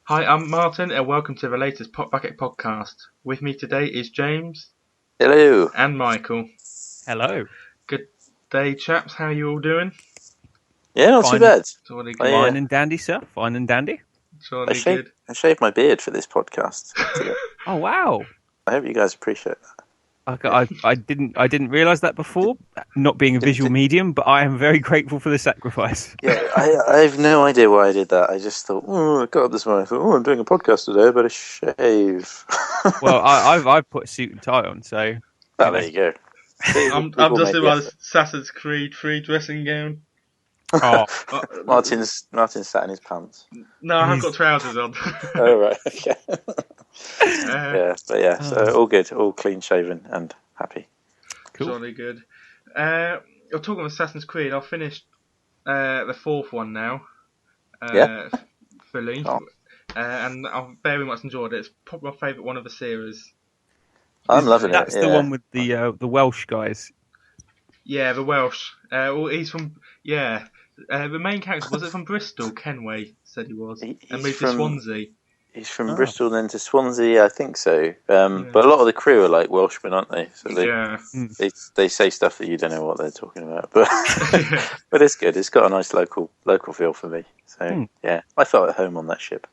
Hi, I'm Martyn, and welcome to the latest PopBucket Podcast. With me today is James. Hello. And Michael. Hello. Good day, chaps. How are you all doing? Yeah, not too bad. Jolly good. Fine and dandy, sir. Fine and dandy. Jolly good. I shaved my beard for this podcast. Oh wow! I hope you guys appreciate that. I didn't realise that before, not being a visual medium, but I am very grateful for the sacrifice. Yeah, I have no idea why I did that. I just thought, I got up this morning. I thought, I'm doing a podcast today. I better shave. Well, I've put a suit and tie on, so. Oh, there you go. I'm just in my Assassin's Creed 3 dressing gown. Oh, Martyn's sat in his pants. No, I haven't got trousers on. Oh right, okay. So all good, all clean shaven and happy. Cool. Jolly good. You're talking of Assassin's Creed. I've finished the fourth one now. Fully. Oh. And I've very much enjoyed it. It's probably my favourite one of the series. I'm loving it. That's the one with the Welsh guys. Yeah, the Welsh. Well, he's from the main character, was it from Bristol? Kenway said he was, and moved to Swansea. He's from Bristol, then to Swansea, I think so. But a lot of the crew are like Welshmen, aren't they? So they say stuff that you don't know what they're talking about. But but it's good. It's got a nice local feel for me. So yeah, I felt at home on that ship.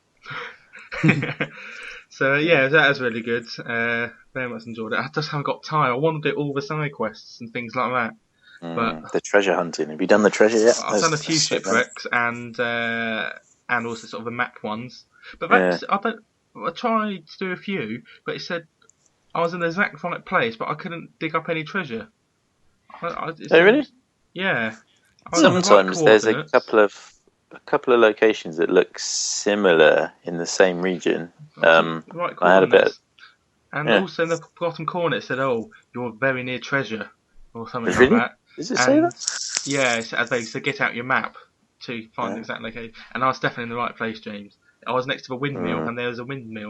So yeah, that was really good. Very much enjoyed it. I just haven't got time. I want to do all the side quests and things like that. But the treasure hunting. Have you done the treasure yet? I've done a few shipwrecks and also sort of the map ones. But that's, I tried to do a few, but it said I was in the exact right place, but I couldn't dig up any treasure. Really? Yeah. Sometimes there's a couple of locations that look similar in the same region. I had a bit. And also in the bottom corner it said, "Oh, you're very near treasure," or something really? like that. Does it say that? Yeah, as they said, get out your map to find the exact location. And I was definitely in the right place, James. I was next to the windmill, and there was a windmill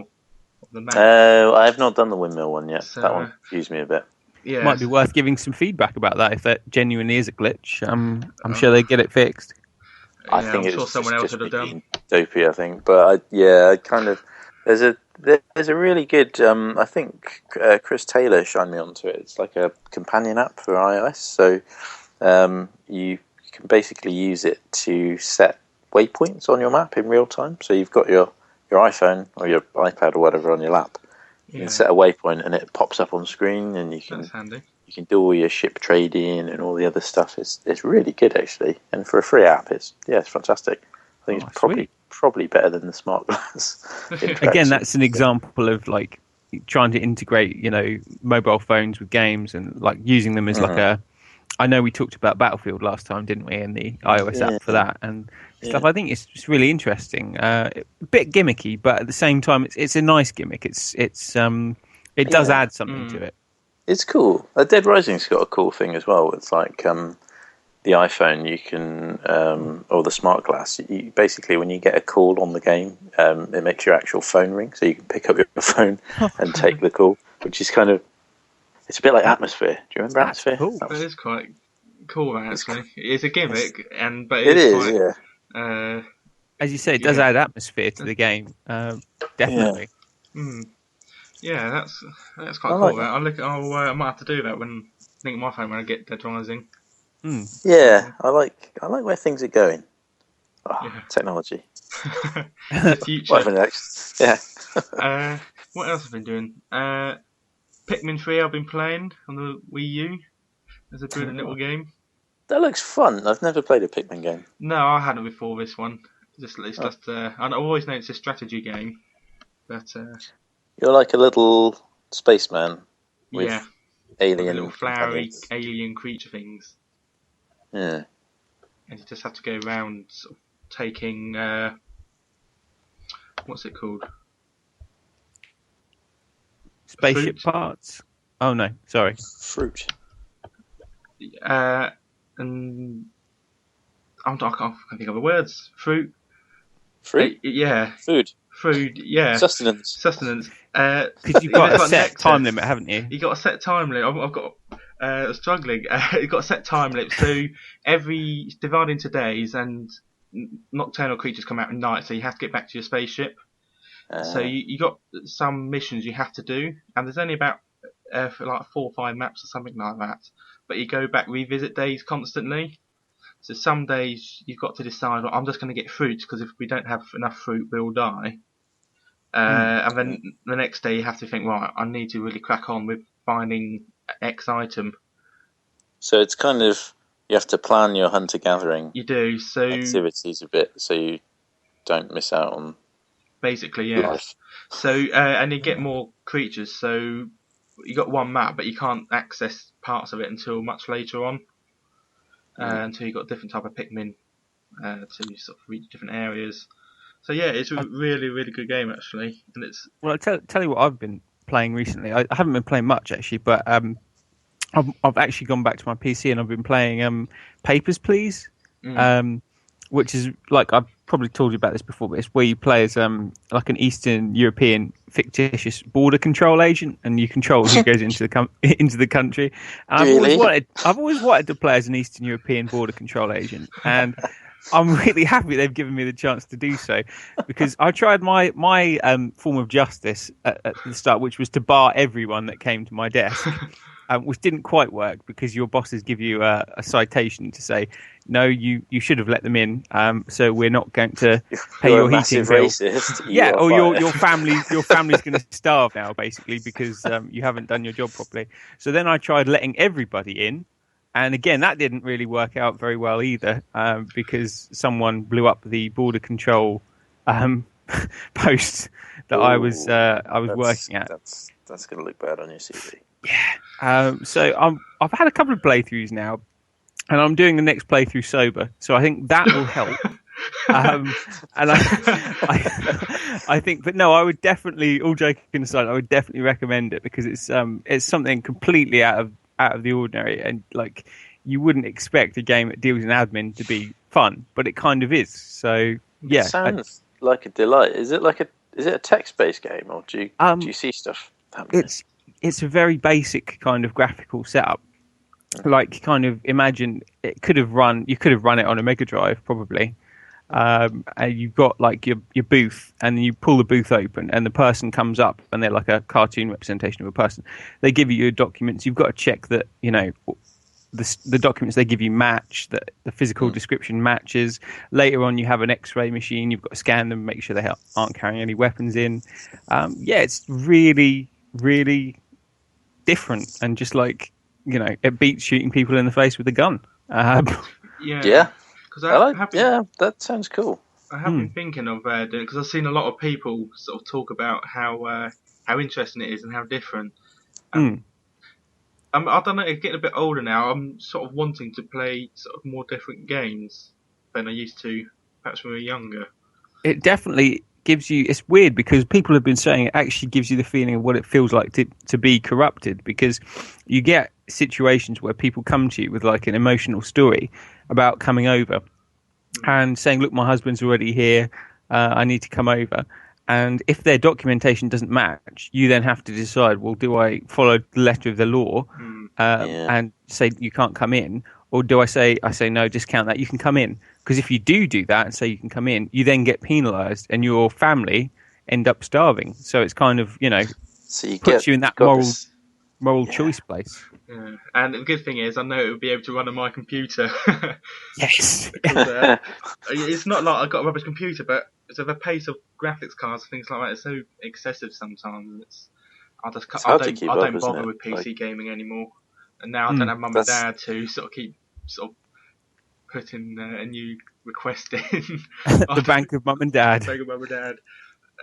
on the map. Oh, I have not done the windmill one yet. So, that one confused me a bit. Yeah, Might be worth giving some feedback about that if that genuinely is a glitch. I'm sure they get it fixed. I think it's someone else would have done. Dopey, I think, but I kind of there's a really good. I think Chris Taylor shined me onto it. It's like a companion app for iOS, so you can basically use it to set waypoints on your map in real time. So you've got your iPhone or your iPad or whatever on your lap. You can set a waypoint and it pops up on screen, and you can do all your ship trading and all the other stuff. It's really good actually, and for a free app, it's fantastic. I think it's probably better than the smart glass. Again, that's an example of like trying to integrate, mobile phones with games and like using them as like a. I know we talked about Battlefield last time, didn't we? And the iOS app for that and stuff. I think it's just really interesting. A bit gimmicky, but at the same time, it's a nice gimmick. It does add something to it. It's cool. Dead Rising's got a cool thing as well. It's like the iPhone, you can or the smart glass. You, basically, when you get a call on the game, it makes your actual phone ring, so you can pick up your phone and take the call, which is kind of. It's a bit like Atmosphere. Do you remember Atmosphere? Cool. That is quite cool, actually. It's a gimmick, but it is quite, as you say, it does add atmosphere to the game. Definitely. Yeah, that's quite cool. Like I might have to do that when I think my phone when I get Dead Rising. Yeah, I like where things are going. Technology. The future. Whatever next? Yeah. What else have I been doing? Pikmin 3 I've been playing on the Wii U. It's a brilliant little game. That looks fun. I've never played a Pikmin game. No, I hadn't before this one. I've always known it's a strategy game, but you're like a little spaceman with alien, little flowery alien creature things. Yeah, and you just have to go around sort of taking what's it called? Spaceship parts? Oh no, sorry. Fruit. And I can't think of the words. Fruit. Yeah. Food. Yeah. Sustenance. Because you've got a set time limit, haven't you? You got a set time limit. I've got struggling. You've got a set time limit. So every divided into days, and nocturnal creatures come out at night. So you have to get back to your spaceship. So you got some missions you have to do, and there's only about for like 4 or 5 maps or something like that. But you go back, revisit days constantly. So some days you've got to decide, well, I'm just going to get fruit, because if we don't have enough fruit, we'll die. And then the next day you have to think, right, I need to really crack on with finding X item. So it's kind of, you have to plan your hunter-gathering You do, so activities a bit, so you don't miss out on basically, yeah. life. So and you get more creatures. So you got one map, but you can't access parts of it until much later on. Until you got different type of Pikmin to sort of reach different areas. So yeah, it's a really, really good game actually, and it's. Well, I'll tell you what I've been playing recently. I haven't been playing much actually, but I've actually gone back to my PC and I've been playing Papers, Please, which is like, I've probably told you about this before, but it's where you play as like an Eastern European fictitious border control agent, and you control who goes into the country. And Really? I've always wanted to play as an Eastern European border control agent, and I'm really happy they've given me the chance to do so, because I tried my form of justice at the start, which was to bar everyone that came to my desk. Which didn't quite work, because your bosses give you a citation to say, no, you should have let them in, so we're not going to pay your heating bill. Racist. Yeah, or your family's going to starve now, basically, because you haven't done your job properly. So then I tried letting everybody in, and again, that didn't really work out very well either, because someone blew up the border control post that I was working at. That's going to look bad on your CV. Yeah. So I've had a couple of playthroughs now, and I'm doing the next playthrough sober. So I think that will help. And I think, but no, I would definitely, all joking aside, I would definitely recommend it, because it's something completely out of the ordinary, and like, you wouldn't expect a game that deals in admin to be fun, but it kind of is. So yeah, it sounds like a delight. Is it a text-based game, or do you see stuff happening? It's a very basic kind of graphical setup. Like, kind of imagine you could have run it on a Mega Drive probably. And you've got like your booth, and you pull the booth open, and the person comes up, and they're like a cartoon representation of a person. They give you your documents. You've got to check that, you know, the documents they give you match, that the physical description matches. Later on, you have an X-ray machine. You've got to scan them, make sure they aren't carrying any weapons in. Yeah, it's really, really different, and just like, you know, it beats shooting people in the face with a gun. Yeah. That sounds cool. I have been thinking of doing it, because I've seen a lot of people sort of talk about how interesting it is and how different. I don't know, it's getting a bit older now. I'm sort of wanting to play sort of more different games than I used to, perhaps when we were younger. It definitely gives you, it's weird, because people have been saying it actually gives you the feeling of what it feels like to be corrupted, because you get situations where people come to you with like an emotional story about coming over and saying, look, my husband's already here, I need to come over. And if their documentation doesn't match, you then have to decide, well, do I follow the letter of the law and say you can't come in, or do I say no, discount that, you can come in? Because if you do that and say you can come in, you then get penalised, and your family end up starving. So it's kind of, you know, puts you in that moral choice place. Yeah. And the good thing is, I know it would be able to run on my computer. Yes. Because, it's not like I've got a rubbish computer, but the pace of graphics cards and things like that is so excessive sometimes. I don't bother with PC gaming anymore. And now I don't have mum and dad to sort of keep putting a new request in. The bank of mum and dad.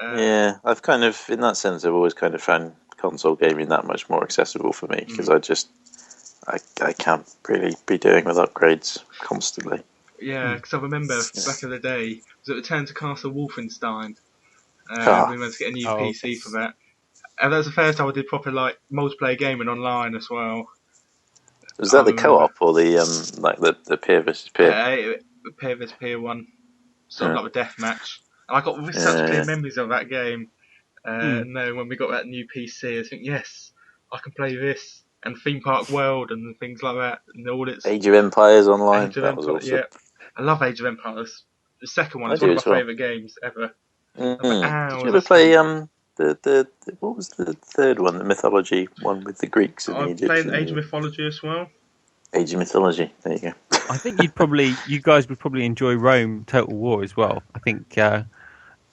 Yeah, I've kind of, in that sense, I've always kind of found console gaming that much more accessible for me, because I can't really be doing with upgrades constantly. Yeah, because I remember back in the day, it was at the Return to Castle Wolfenstein. We managed to get a new PC for that. And that was the first time I did proper like multiplayer gaming online as well. Was that the co-op or the like the peer versus peer? Peer versus peer one, sort of like a deathmatch. And I got such clear memories of that game. No, when we got that new PC, I think, yes, I can play this, and Theme Park World and things like that, and all its Age of Empires Online. That was awesome. Yeah, I love Age of Empires. The second one is one of my favourite games ever. Did you ever play the what was the third one, the mythology one with the Greeks and the I Egyptians? played Age of Mythology as well. Age of Mythology. There you go. I think you guys would probably enjoy Rome Total War as well. I think that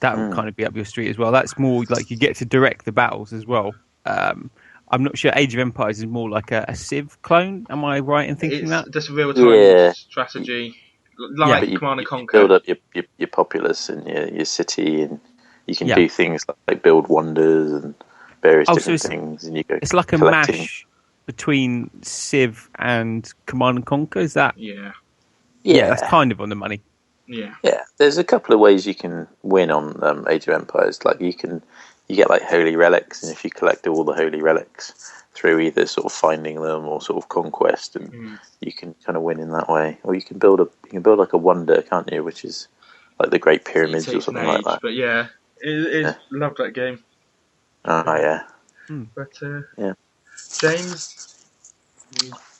would kind of be up your street as well. That's more like you get to direct the battles as well. I'm not sure Age of Empires is more like a Civ clone. Am I right in thinking It's that? just real-time strategy, like but Command and you Conquer. build up your populace and your city, and you can do things like build wonders and various different things. And you go. It's like a collecting. mash between Civ and Command and Conquer. Is that? Yeah. Yeah, that's kind of on the money. Yeah. Yeah, there's a couple of ways you can win on Age of Empires. Like you get like holy relics, and if you collect all the holy relics through either sort of finding them or sort of conquest, and you can kind of win in that way. Or you can build like a wonder, can't you? Which is like the Great Pyramids or something like that. But yeah, loved that game. Oh yeah. But yeah, James,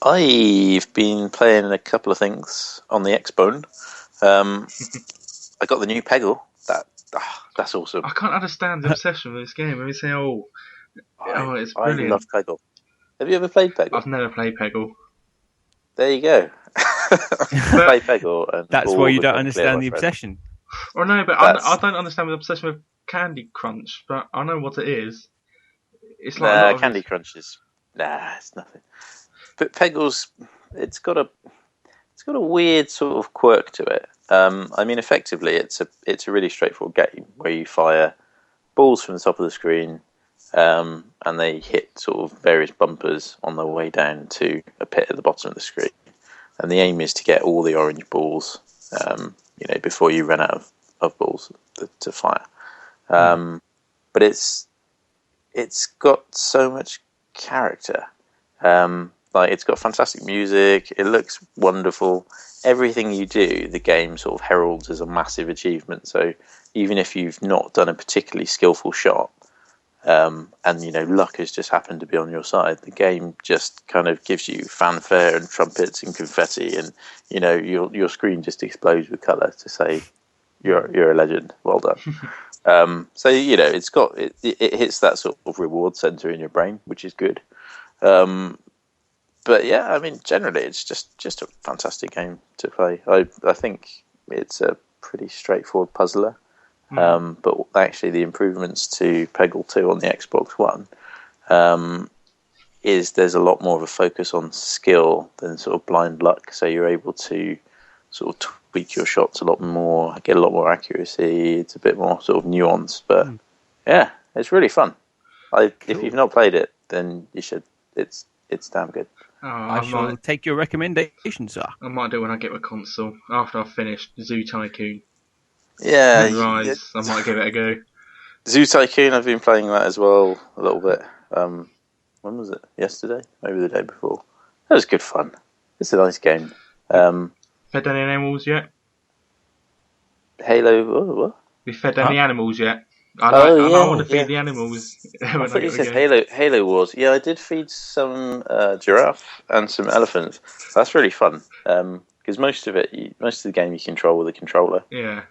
I've been playing a couple of things on the Xbone. I got the new Peggle. That's awesome. I can't understand the obsession with this game. When we say, it's brilliant. I love Peggle. Have you ever played Peggle? I've never played Peggle. There you go. Play Peggle. And that's why you don't understand the obsession. Well, no, but I don't understand the obsession with Candy Crunch, but I know what it is. It's like Candy Crunch is it's nothing. But Peggle's it's got a weird sort of quirk to it. I mean, effectively, it's a really straightforward game where you fire balls from the top of the screen, and they hit sort of various bumpers on their way down to a pit at the bottom of the screen. And the aim is to get all the orange balls, before you run out of balls to fire. But it's got so much character. It's got fantastic music. It looks wonderful. Everything you do, the game sort of heralds as a massive achievement. So even if you've not done a particularly skillful shot, and luck has just happened to be on your side, the game just kind of gives you fanfare and trumpets and confetti, and your screen just explodes with colour to say you're a legend. Well done. So it hits that sort of reward centre in your brain, which is good. But yeah, I mean, generally, it's just a fantastic game to play. I think it's a pretty straightforward puzzler. But actually, the improvements to Peggle 2 on the Xbox One is there's a lot more of a focus on skill than sort of blind luck. So you're able to sort of tweak your shots a lot more, get a lot more accuracy. It's a bit more sort of nuanced, but yeah, it's really fun. If you've not played it, then you should. It's damn good. I shall take your recommendation, sir. I might do it when I get my console after I've finished Zoo Tycoon. Yeah, I might give it a go. Zoo Tycoon, I've been playing that as well a little bit. When was it? Yesterday? Maybe the day before. That was good fun. It's a nice game. Fed any animals yet? Halo, what? We fed any animals yet? I want to feed the animals. I thought you said Halo Wars. Yeah, I did feed some giraffe and some elephants. That's really fun. Because most of the game you control with a controller. Yeah.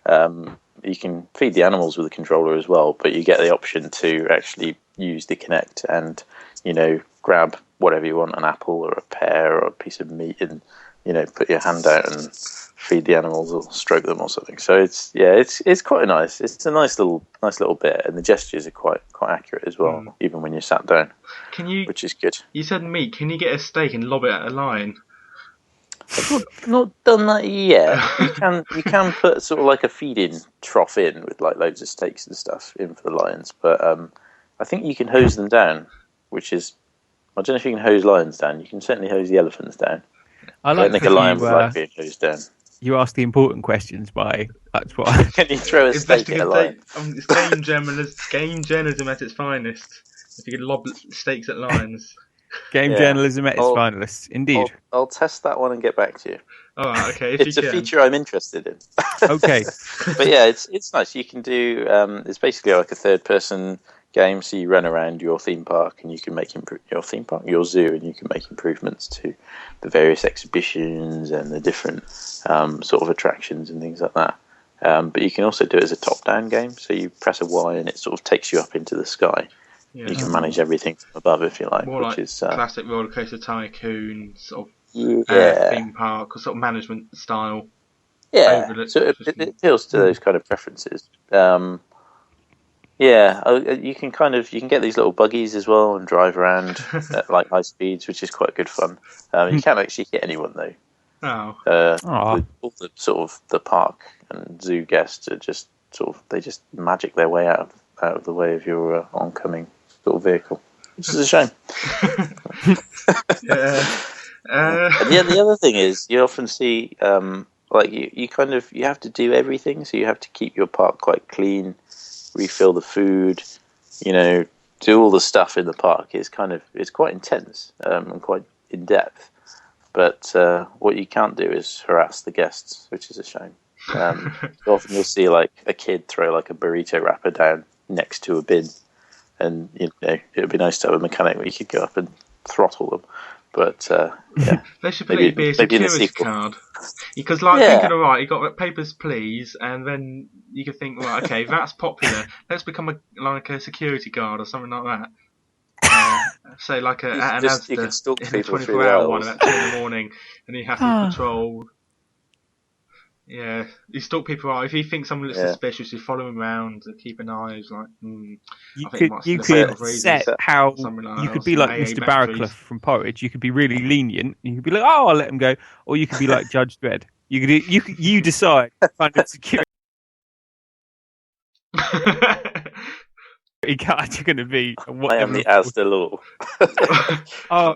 You can feed the animals with a controller as well, but you get the option to actually use the Kinect and grab whatever you want, an apple or a pear or a piece of meat, and put your hand out and feed the animals or stroke them or something. So it's quite nice. It's a nice little bit, and the gestures are quite accurate as well, even when you're sat down. Which is good. You said meat. Can you get a steak and lob it at a lion? I've not done that yet. You can put sort of like a feeding trough in with like loads of steaks and stuff in for the lions, but I think you can hose them down, which is, I don't know if you can hose lions down. You can certainly hose the elephants down. I don't think a lion would like being hosed down. You ask the important questions that's why. Can you throw a steak at a lion? It's game journalism at its finest. If you could lob steaks at lions. Game journalism at its finest, indeed. I'll test that one and get back to you. Oh, okay. It's a feature I'm interested in. Okay. But yeah, it's nice. You can do. It's basically like a third-person game. So you run around your theme park, and you can make your zoo, and you can make improvements to the various exhibitions and the different sort of attractions and things like that. But you can also do it as a top-down game. So you press a Y and it sort of takes you up into the sky. Yeah. You can manage everything from above if you like. More which like is classic roller coaster tycoon sort of theme park or sort of management style. Yeah, so it appeals to those kind of preferences. You can get these little buggies as well and drive around at like high speeds, which is quite good fun. You can't actually hit anyone though. Oh. All the sort of the park and zoo guests are just they just magic their way out of the way of your oncoming sort of vehicle, which is a shame. And the other thing is you often see you have to do everything, so you have to keep your park quite clean, refill the food, do all the stuff in the park. It's quite intense and quite in depth. But what you can't do is harass the guests, which is a shame. Often you'll see like a kid throw like a burrito wrapper down next to a bin, and it would be nice to have a mechanic where you could go up and throttle them. But there should be a security card, because thinking, all right, you got papers, please, and then you could think, well, okay, that's popular. Let's become a security guard or something like that. Say like an Asda, you can stalk people 24-hour one at 2 a.m, and you have to patrol. Yeah, you stalk people out. If you think someone looks suspicious, you follow them around, keep an eye. It's like, you could set how you could be like Mr. Barraclough from Porridge. You could be really lenient. You could be like, oh, I'll let them go, or you could be like Judge Dredd. You decide what kind of security card you're going to be. I am the Asda law.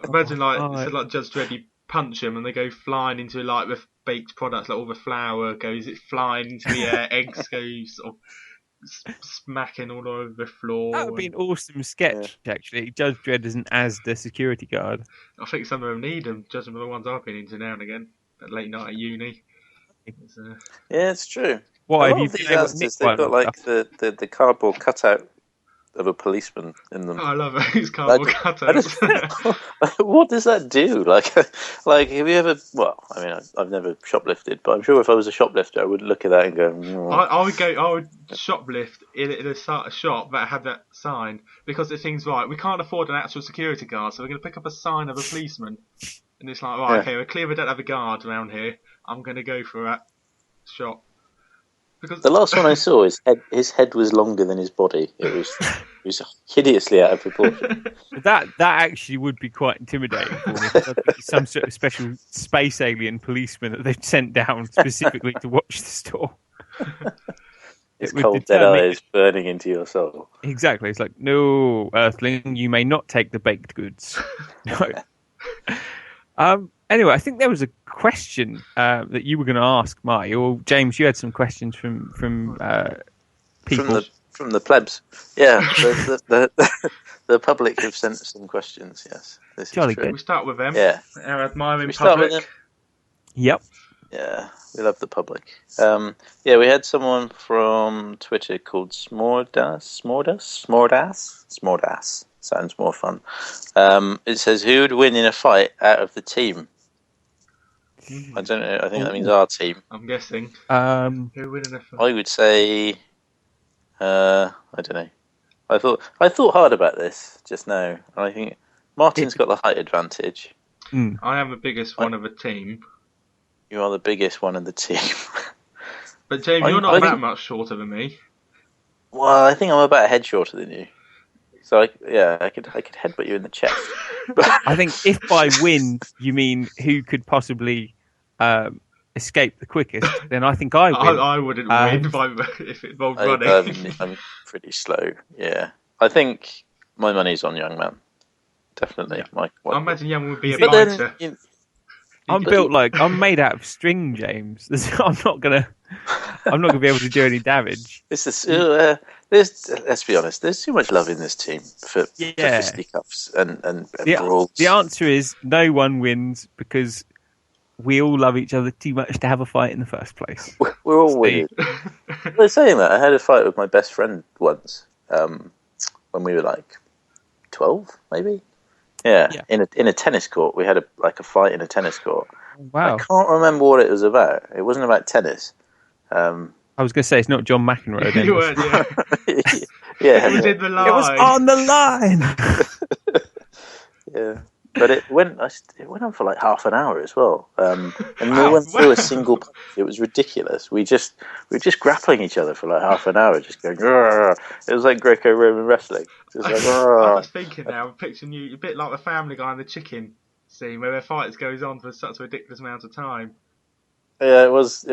Imagine like Judge Dredd, you punch them and they go flying into like the baked products, like all the flour goes flying into the air, eggs go sort of smacking all over the floor. That would be an awesome sketch, actually. Judge Dredd as an Asda security guard. I think some of them need them, judging by the ones I've been into now and again at late night at uni. It's true. Why have you been able to nick one? They've got like the cardboard cutout of a policeman in them. Oh, I love it. It's cardboard cutouts. What does that do? Like, have you ever? Well, I mean, I've never shoplifted, but I'm sure if I was a shoplifter, I would look at that and go. I would shoplift in a shop that had that sign, because the thing's right. We can't afford an actual security guard, so we're going to pick up a sign of a policeman, and it's like, right, okay, we're clear. We don't have a guard around here. I'm going to go for that shop. Because the last one I saw, his head was longer than his body. It was hideously out of proportion. That actually would be quite intimidating for me. Some sort of special space alien policeman that they've sent down specifically to watch the store. His cold dead eyes burning into your soul. Exactly. It's like, no, Earthling, you may not take the baked goods. No. Anyway, I think there was a question that you were going to ask, Marty, or James. You had some questions from people from the plebs. Yeah, the public have sent some questions. Yes, this Jolly is true. We start with them. Yeah, our admiring public. Start with them? Yep. Yeah, we love the public. We had someone from Twitter called Smordas. Sounds more fun. It says, who would win in a fight out of the team? I don't know. I think that means our team. I'm guessing. Who would win in a fight? I would say, I don't know. I thought hard about this just now, and I think Martyn's got the height advantage. I am the biggest one of the team. You are the biggest one of the team. But James, you're not that much shorter than me. Well, I think I'm about a head shorter than you. So I could headbutt you in the chest. I think if by win you mean who could possibly escape the quickest, then I think I win. I wouldn't win if it involved running. I'm pretty slow. Yeah, I think my money's on young man. Definitely. Yeah. I imagine young would be a biter. I'm made out of string, James. I'm not gonna be able to do any damage. Let's be honest. There's too much love in this team for fisticuffs and brawls. The answer is no one wins because we all love each other too much to have a fight in the first place. We're all weird. They're saying that. I had a fight with my best friend once when we were like 12, maybe. Yeah. In a tennis court. We had a fight in a tennis court. Wow. I can't remember what it was about. It wasn't about tennis. I was going to say it's not John McEnroe. Then. You weren't, yeah. Yeah, It was in the line. It was on the line. yeah. But it went on for like half an hour as well, and Wow. we went through a single punch. It was ridiculous. We were just grappling each other for like half an hour, just going. Grrr. It was like Greco-Roman wrestling. It was like, I'm just thinking now, I'm picturing you a bit like the Family Guy and the chicken scene where their fights goes on for such a ridiculous amount of time. Yeah, it was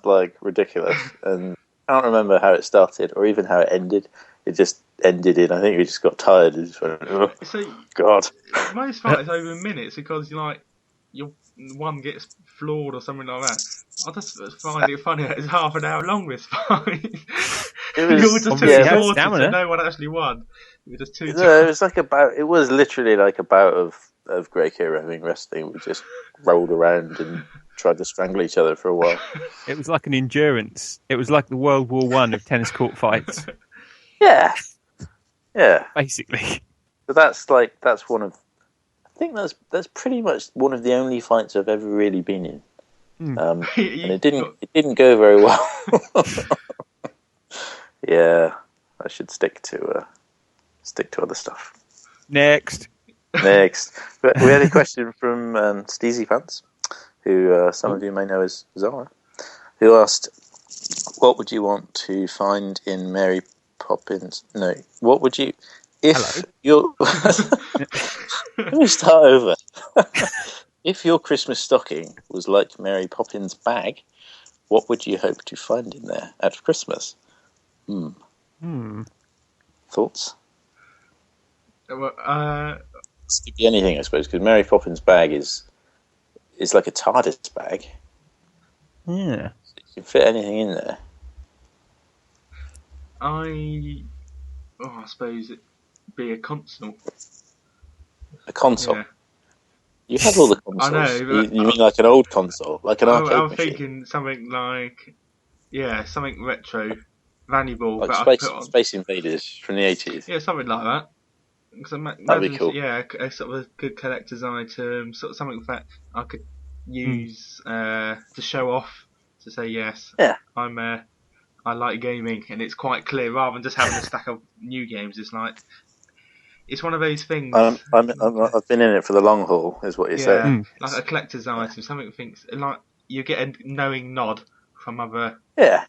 like ridiculous, and I don't remember how it started or even how it ended. It just ended in, I think we just got tired and just went, oh, So God. most fights over minutes because your one gets floored or something like that. I just find it funny that it's half an hour long, this fight. It was, You all just took yeah, it sorted, stamina. so no one actually won. It was just two. No, it was literally like a bout of Greco-Roman wrestling. We just rolled around and tried to strangle each other for a while. It was like an endurance. It was like the World War I of tennis court fights, Yeah. Yeah. basically. But that's one of, I think that's pretty much one of the only fights I've ever really been in. And it didn't go very well. Yeah, I should stick to other stuff. Next. But we had a question from Steezy Pants, who some of you may know as Zara, who asked, "What would you want to find in Mary Poppins? No, what would you if your Let me start over. If your Christmas stocking was like Mary Poppins' bag, what would you hope to find in there at Christmas? Thoughts? Well, It could be anything, I suppose, because Mary Poppins' bag is like a TARDIS bag. Yeah. You can fit anything in there. I suppose it'd be a console. A console. Yeah. You have all the consoles. I know, but you mean like an old console, like an arcade I'm machine, thinking something like, something retro, valuable. like that I could put on. Space Invaders from the 80s. Yeah, something like that. That'd be cool. Yeah, a sort of a good collector's item, sort of something that I could use to show off, to say yes. Yeah. I like gaming, and it's quite clear. Rather than just having a stack of new games, it's one of those things. I've been in it for the long haul, is what you're saying. Like a collector's item, something thinks like you get a knowing nod from other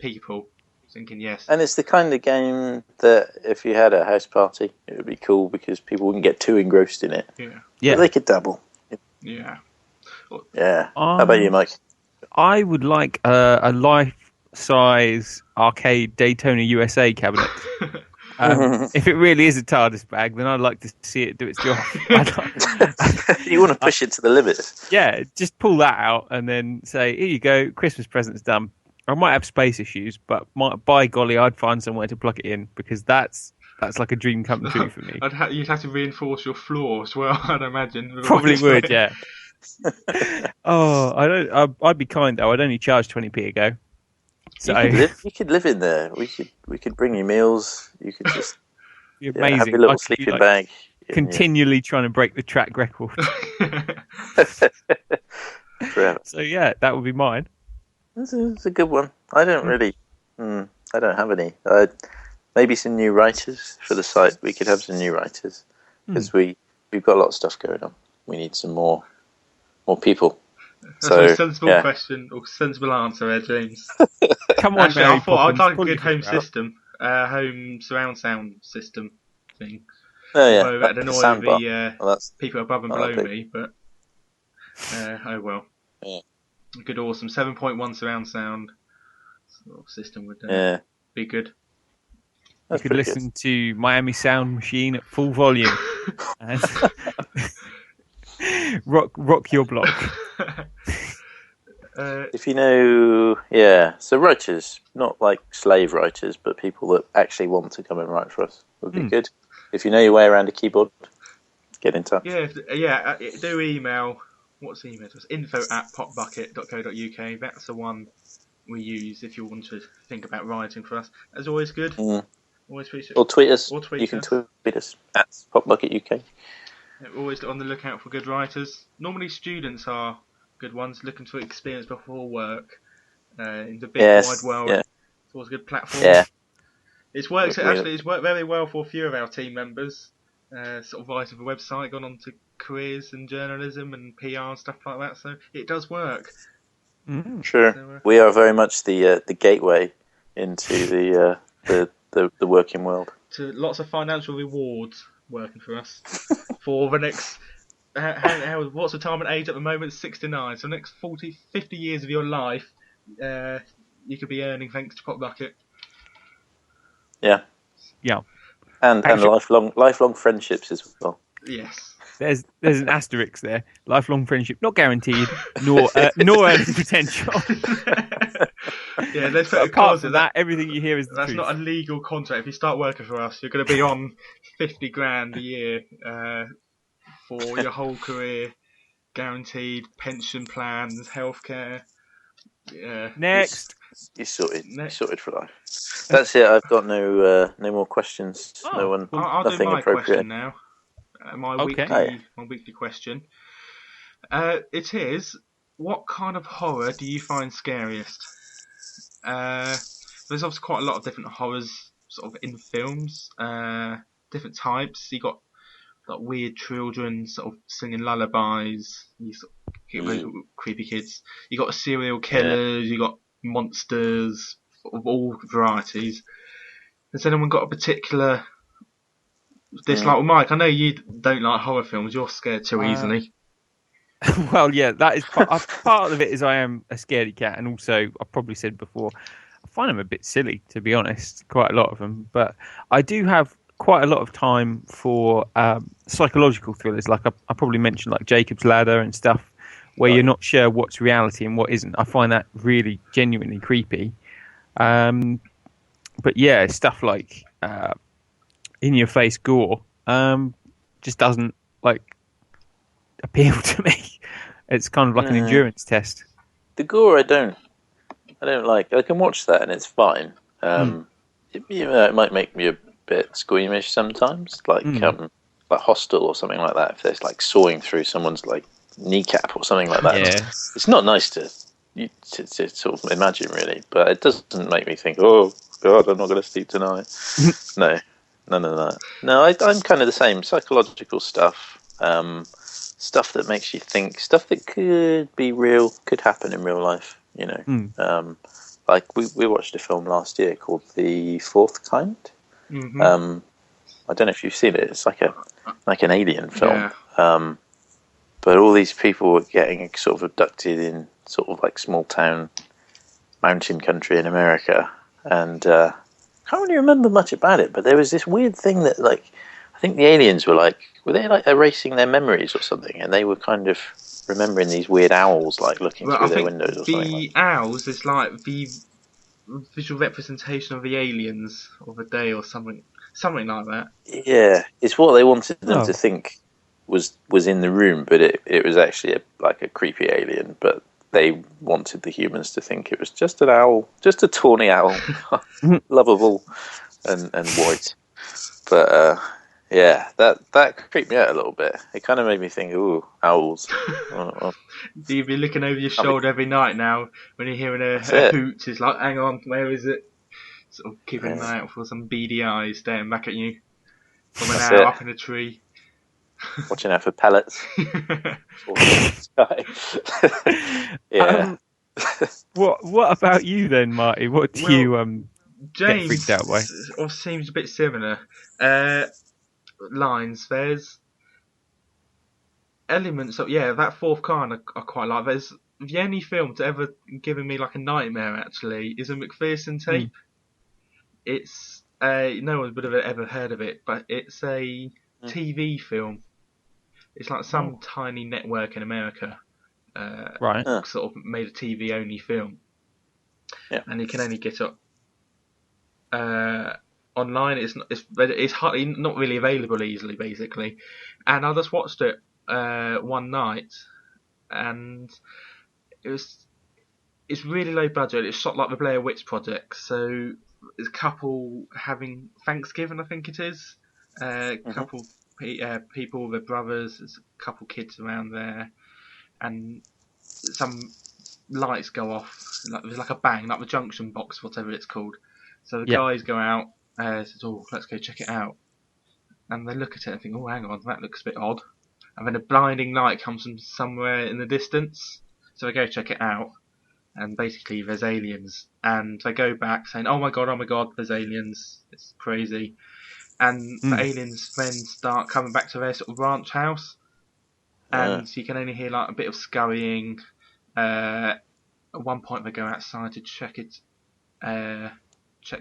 people. Thinking yes. And it's the kind of game that if you had a house party, it would be cool because people wouldn't get too engrossed in it. Yeah. But they could dabble. Yeah. Yeah. How about you, Mike? I would like a life-size arcade Daytona USA cabinet. If it really is a TARDIS bag, then I'd like to see it do its job. You want to push it to the limit. Yeah, just pull that out and then say, here you go, Christmas present's done. I might have space issues, but by golly, I'd find somewhere to plug it in because that's like a dream come true for me. You'd have to reinforce your floor as well, I'd imagine. Probably would, yeah. I'd be kind though. I'd only charge 20p a go. So You could live in there. We could bring you meals. You could just amazing. have your little sleeping bag. Continually trying to break the track record. Forever. So yeah, that would be mine. It's a good one. I don't really. I don't have any. Maybe some new writers for the site. We could have some new writers because we've got a lot of stuff going on. We need some more people. That's a sensible question or sensible answer, there, James. Come on, Actually, Mary I thought I'd Poppins, like a good home system, home surround sound system thing. Oh yeah, Although that'd annoy the people above and below me, but oh well. Yeah. A good, awesome 7.1 surround sound sort of system would be good. You could listen to Miami Sound Machine at full volume and rock your block. If you know, so writers, not like slave writers, but people that actually want to come and write for us would be good. If you know your way around a keyboard, get in touch. Do email. What's the email address? info@popbucket.co.uk. That's the one we use if you want to think about writing for us. That's always good. Always appreciate. Or tweet us. You can tweet us at PopBucketUK. Always on the lookout for good writers. Normally students are good ones, looking to experience before work in the big wide world. It's was a good platform. Yeah. It's worked very well for a few of our team members. Sort of via the website, gone on to careers in journalism and PR and stuff like that. So it does work. Sure. So, we are very much the gateway into the working world. To lots of financial rewards working for us for the next. What's the retirement age at the moment? 69. So the next 40, 50 years of your life, you could be earning thanks to PopBucket. Yeah. Yeah. And lifelong friendships as well. Yes. There's an asterisk there. Lifelong friendship, not guaranteed, nor earning potential. Yeah, let's put apart from that, everything you hear is the that's truth. Not a legal contract. If you start working for us, you're going to be on 50 grand a year for your whole career, guaranteed pension plans, healthcare. Yeah. Next. You're sorted. You're sorted for life. That's it. I've got no more questions. No one. I'll nothing do my appropriate. question now. My weekly question. It is: what kind of horror do you find scariest? There's obviously quite a lot of different horrors, sort of in films. Different types. You got like weird children sort of singing lullabies. You sort of creepy kids. You got serial killers. You got monsters of all varieties. Has anyone got a particular dislike? Well, Mike, I know you don't like horror films. You're scared too easily. Well, yeah, that is part of it. Is I am a scaredy cat, and also I've probably said before, I find them a bit silly, to be honest. Quite a lot of them, but I do have quite a lot of time for psychological thrillers. Like I probably mentioned, like Jacob's Ladder and stuff, where you're not sure what's reality and what isn't. I find that really genuinely creepy. But yeah, stuff like in-your-face gore just doesn't appeal to me. It's kind of like an endurance test. The gore I don't like. I can watch that and it's fine. It might make me a bit squeamish sometimes, like Hostel or something like that. If there's like sawing through someone's like kneecap or something like that. Yeah. It's not nice to sort of imagine, really, but it doesn't make me think, oh God, I'm not going to sleep tonight. No, none of that. No, I'm kind of the same. Psychological stuff, stuff that makes you think, stuff that could be real, could happen in real life. You know, like we watched a film last year called The Fourth Kind. I don't know if you've seen it. It's like an alien film. Yeah. But all these people were getting sort of abducted in sort of like small town mountain country in America, and I can't really remember much about it. But there was this weird thing that, like, I think the aliens were they like erasing their memories or something, and they were kind of remembering these weird owls like looking through their windows or something. The owls is like the visual representation of the aliens of a day or something like that. Yeah, it's what they wanted them to think was in the room, but it was actually a creepy alien, but they wanted the humans to think it was just an owl, just a tawny owl, lovable and white. But yeah, that creeped me out a little bit. It kind of made me think, ooh, owls. Do you be looking over your shoulder every night now when you're hearing a hoot? It's like, hang on, where is it? Sort of keeping an eye out for some beady eyes staring back at you from an owl up in a tree. Watching out for pellets. Yeah. What about you then, Marty? What do you get freaked out by? James seems a bit similar. Lines. There's elements of that Fourth Kind I quite like. There's the only film to ever given me like a nightmare actually is a McPherson tape. It's no one would have ever heard of it, but it's a TV film. It's like some tiny network in America, sort of made a TV only film, and you can only get it online. It's hardly not really available easily, basically. And I just watched it one night, and it's really low budget. It's shot like the Blair Witch Project, so there's a couple having Thanksgiving, I think it is. Couple people with their brothers, there's a couple kids around there, and some lights go off. There's like a bang, like the junction box, whatever it's called. So the Yeah. guys go out, says, "Oh, let's go check it out." And they look at it and think, "Oh, hang on, that looks a bit odd." And then a blinding light comes from somewhere in the distance. So they go check it out, and basically there's aliens. And they go back saying, "Oh my god, there's aliens. It's crazy." And the aliens then start coming back to their sort of ranch house. And you can only hear like a bit of scurrying. At one point they go outside to check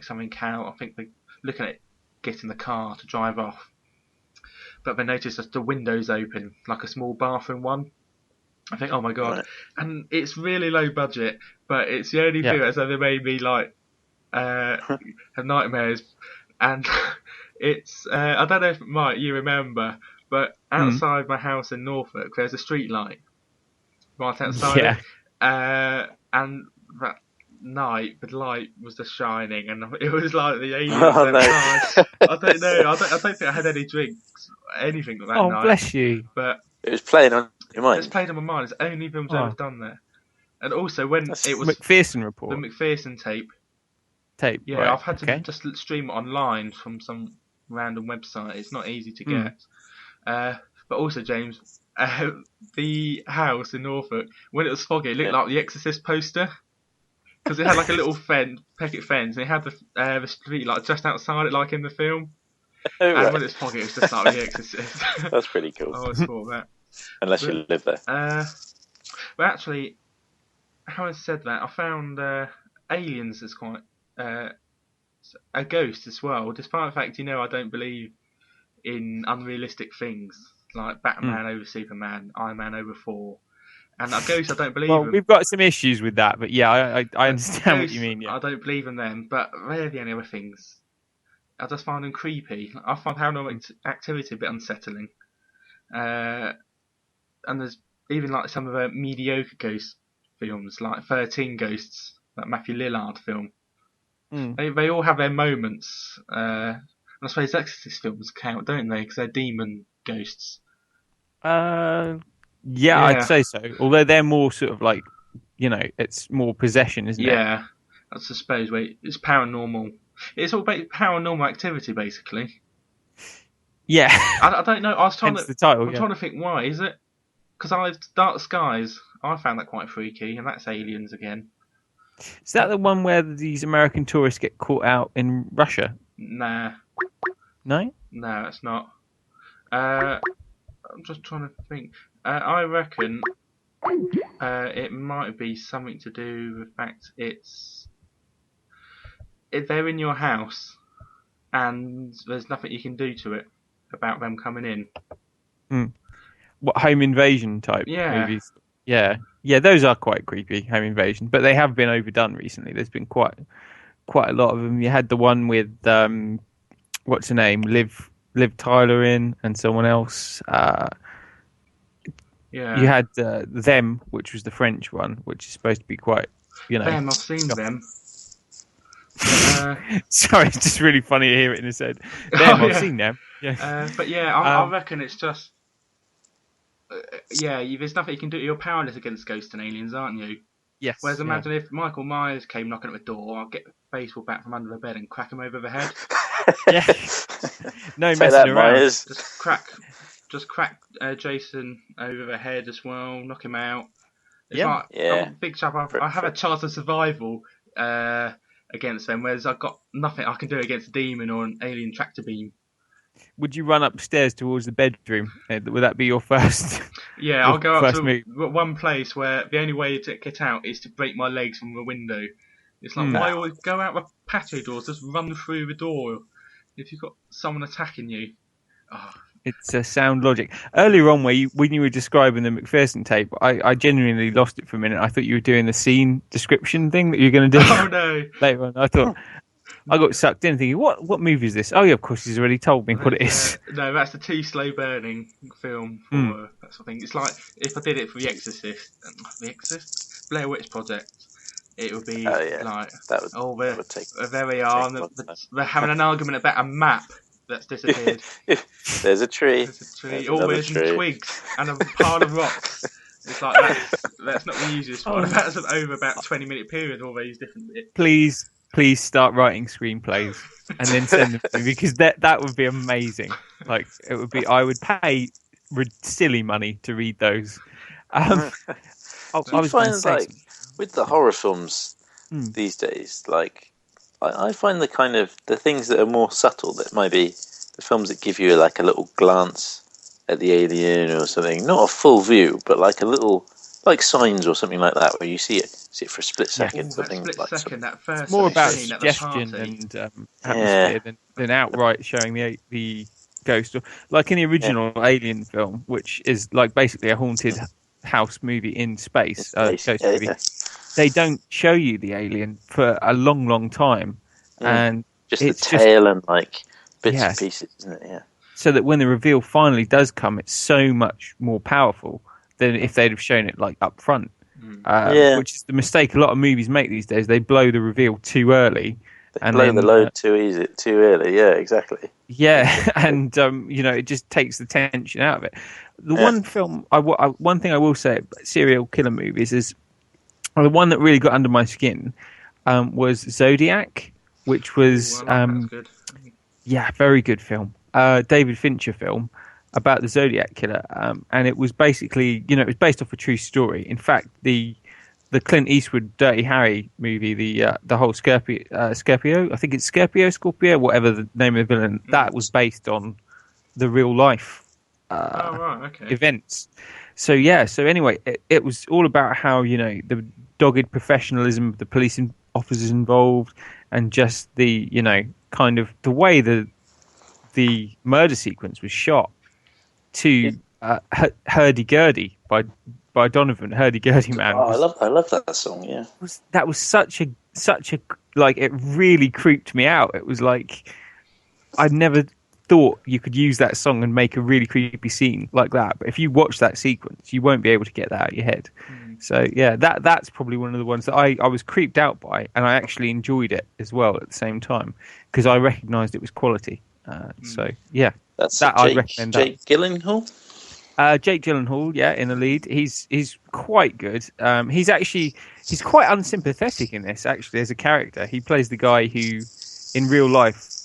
something out. I think they're looking at getting the car to drive off. But they notice that the window's open, like a small bathroom one. I think, oh my god. Right. And it's really low budget, but it's the only thing that's ever made me like have nightmares. And it's, I don't know if you remember, but outside my house in Norfolk, there's a street light right outside it. And that night, the light was just shining, and it was like the aliens. Oh, no. I don't know. I don't think I had any drinks, anything that night. Oh, bless you. But it was playing on your mind. It's played on my mind. It's the only films I've done there. And also when it was McPherson report, the McPherson tape. Yeah, right. I've had to just stream it online from some random website. It's not easy to get. But also, James, the house in Norfolk, when it was foggy, it looked like the Exorcist poster. Because it had like a little picket fence, and it had the street light just outside it, like in the film. Oh, and right. when it's foggy, it was just like the Exorcist. That's pretty cool. I always thought that. Unless you live there. But actually, having said that, I found aliens as quite a ghost as well. Despite the fact, I don't believe in unrealistic things like Batman over Superman, Iron Man over Thor. And a ghost, I don't believe in. We've got some issues with that, but yeah, I understand what you mean. Yeah. I don't believe in them, but they're the only other things. I just find them creepy. I find paranormal activity a bit unsettling. And there's even like some of the mediocre ghost films, like 13 Ghosts, that Matthew Lillard film. They all have their moments. And I suppose Exorcist films count, don't they? Because they're demon ghosts. Yeah, I'd say so. Although they're more sort of like, it's more possession, isn't it? Yeah, I suppose. It's paranormal. It's all about paranormal activity, basically. Yeah. I don't know. I was trying the title, trying to think why. Is it because Dark Skies? I found that quite freaky, and that's aliens again. Is that the one where these American tourists get caught out in Russia? Nah. No? No, it's not. I'm just trying to think. I reckon it might be something to do with the fact they're in your house and there's nothing you can do to it about them coming in. What, home invasion type movies? Yeah, those are quite creepy, home invasion, but they have been overdone recently. There's been quite a lot of them. You had the one with what's her name, Liv Tyler in, and someone else. You had Them, which was the French one, which is supposed to be quite, Them, I've seen them. Sorry, it's just really funny to hear it in his head. I've seen them. Yeah. But I reckon it's just. There's nothing you can do. You're powerless against ghosts and aliens, aren't you? Yes. Whereas imagine if Michael Myers came knocking at the door, I'll get the baseball bat from under the bed and crack him over the head. Yeah. No messing around. Myers. Just crack Jason over the head as well, knock him out. It's Yeah. like, I'm a big chap. I have a chance of survival against them, whereas I've got nothing I can do against a demon or an alien tractor beam. Would you run upstairs towards the bedroom? Would that be your first? Yeah, I'll go up to one place where the only way to get out is to break my legs from the window. It's like, why always go out the patio doors? Just run through the door. If you've got someone attacking you. Oh. It's sound logic. Earlier on, when you were describing the McPherson tape, I genuinely lost it for a minute. I thought you were doing the scene description thing that you're going to do. Oh, no. Later on. I thought... I got sucked in thinking, what movie is this? Oh, yeah, of course, he's already told me what it is. No, that's the Too Slow Burning film. For, that sort of thing. It's like if I did it for The Exorcist, Blair Witch Project, it would be like, there they are, they're having an argument about a map that's disappeared. There's a tree. There's some twigs and a pile of rocks. It's like That's not the easiest one. That's over about 20-minute period. All these different bits. Please start writing screenplays and then send them to me, because that would be amazing. Like, it would be. I would pay silly money to read those. I was find gonna say like with the horror films these days, like I find the things that are more subtle, that might be the films that give you like a little glance at the alien or something, not a full view, but like a little, like Signs or something like that, where you see it for a split second. Something that split like second, that first it's more about scene suggestion at the and atmosphere than outright showing the ghost. Like in the original Alien film, which is like basically a haunted house movie in space, ghost movie. They don't show you the alien for a long time, and just the tail and like bits and pieces, isn't it? Yeah. So that when the reveal finally does come, it's so much more powerful than if they'd have shown it like up front. Which is the mistake a lot of movies make these days. They blow the reveal too early. They blow the load too early. Yeah, exactly. Yeah, and it just takes the tension out of it. One thing I will say about serial killer movies is the one that really got under my skin was Zodiac, which was good. Very good film. David Fincher film about the Zodiac killer, and it was basically, it was based off a true story. In fact, the Clint Eastwood Dirty Harry movie, the whole Scorpio, I think it's Scorpio, whatever the name of the villain, that was based on the real life events. So anyway, it was all about how, the dogged professionalism of the police officers involved, and just the, kind of the way the murder sequence was shot to Hurdy-Gurdy by Donovan, Hurdy-Gurdy Man. Oh, I love that song. Yeah, that was such a like, it really creeped me out. It was like, I'd never thought you could use that song and make a really creepy scene like that. But if you watch that sequence, you won't be able to get that out of your head. So that's probably one of the ones that I was creeped out by, and I actually enjoyed it as well at the same time, because I recognised it was quality. So that's I'd recommend that. Jake Gyllenhaal. Jake Gyllenhaal, in the lead. He's quite good. He's quite unsympathetic in this, actually, as a character. He plays the guy who, in real life,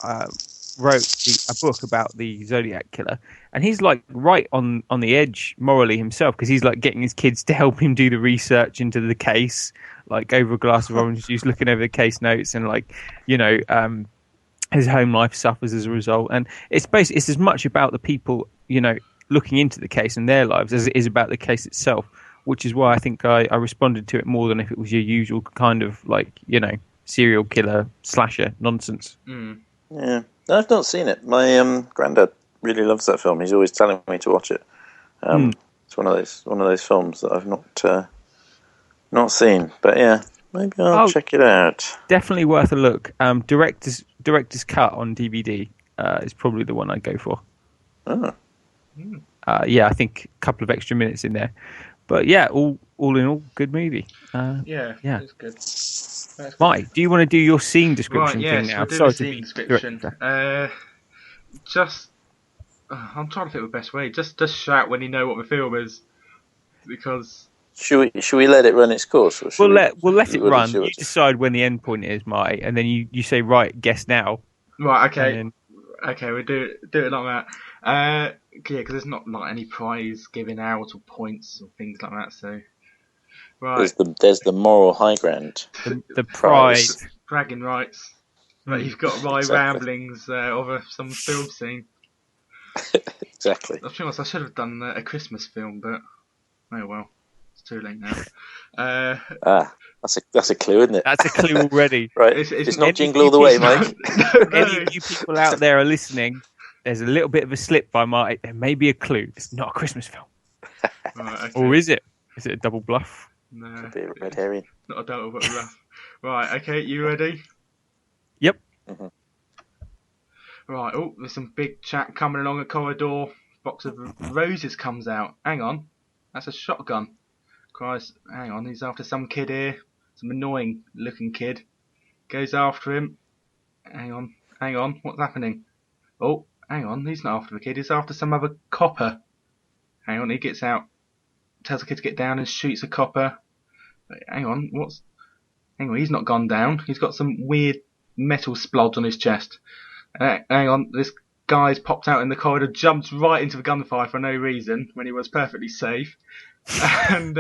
wrote a book about the Zodiac killer, and he's like right on the edge morally himself, because he's like getting his kids to help him do the research into the case, like over a glass of orange juice, looking over the case notes, and like, his home life suffers as a result. And it's as much about the people, looking into the case and their lives as it is about the case itself, which is why I think I responded to it more than if it was your usual kind of like, serial killer slasher nonsense. Yeah, I've not seen it. My granddad really loves that film. He's always telling me to watch it. It's one of those films that I've not seen. But yeah, maybe I'll check it out. Definitely worth a look. Director's cut on DVD is probably the one I'd go for. Oh. I think a couple of extra minutes in there, but all in all, good movie. It's good. Mike, do you want to do your scene description thing now? We'll do the scene description. I'm trying to think of the best way. Just shout when you know what the film is, because. Should we let it run its course? Or we'll let it run. You decide when the end point is, Mike, and then you say, right, guess now. Right. Okay. Okay, we'll do it like that. Because there's not like any prize given out or points or things like that. So, right. There's the moral high ground. The prize. Bragging rights. But you've got my ramblings over some film scene. Exactly. I think I should have done a Christmas film, but oh well, it's too late now. That's a clue, isn't it? That's a clue already. Right. It's not Jingle All the Way, Mike. Any of you people out there are listening, there's a little bit of a slip by Mike. There may be a clue. It's not a Christmas film. Right, okay. Or is it? Is it a double bluff? No. A bit of red herring. Not a double bluff. Right, okay, you ready? Yep. Mm-hmm. Right, there's some big chat coming along the corridor. Box of roses comes out. Hang on. That's a shotgun. Christ, hang on, he's after some kid here. Some annoying looking kid. Goes after him. Hang on, what's happening? Oh, hang on, he's not after the kid, he's after some other copper. Hang on, he gets out. tells the kid to get down and shoots a copper. Hang on, he's not gone down. He's got some weird metal splodge on his chest. Hang on, this guy's popped out in the corridor, jumped right into the gunfire for no reason when he was perfectly safe. And